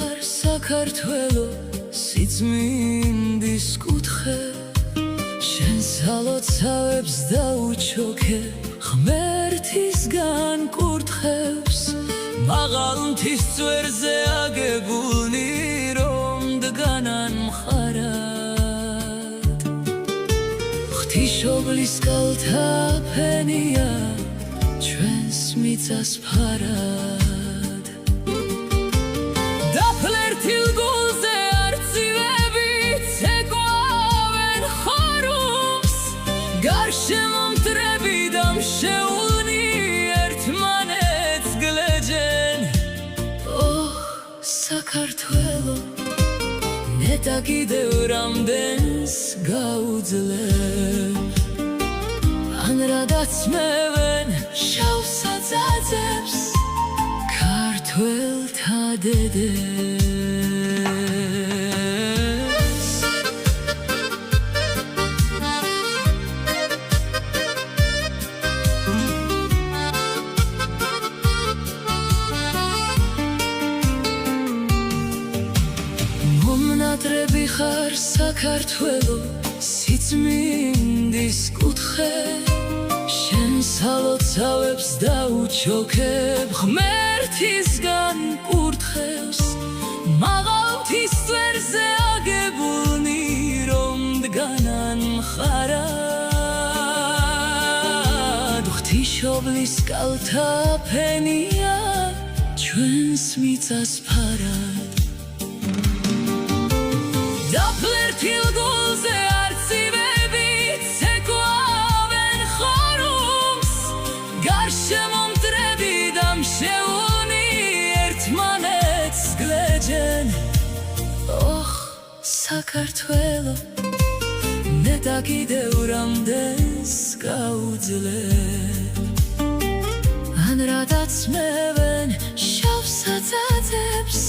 ხარ საქართველო სიწმინდის კუთხე შენ სალოცავებს დაუჩოქე ღმერთისგან კურთხევს მაღალ მთის წვერზე აგებულნი რომ დგანან მხარად ღვთისმშობლის კალთა ფენია ჩვენს მიწას ფარად დაფლერტილ გულზე არწივები ცეკვავენ ხორუმს გარშემო მტრები დამშეულნი ერთმანეთს გლეჯენ საქართველო ნეტა კიდევ რამდენს გაუძლებ ან რადაცმევენ შავ საძაძებს ქართველთა დედებს მომნატრები ხარ საქართველო სიწმინდის კუთხე შენ სალოცავებს დაუჩოქებ ღმერთისგან კურთხევს მაღალ მთის წვერზე აგებულნი რომ დგანან მხარად ღვთისმშობლის კალთა ფენია ჩვენს მიწას ფარად დაფლერტილ გულზე არწივები ცეკვავენ ხორუმს გარშემო მტრები დამშეულნი ერთმანეთს გლეჯენ საქართველო ნეტა კიდევ რამდენს გაუძლებ ან რადაცმევენ შავ საძაძებს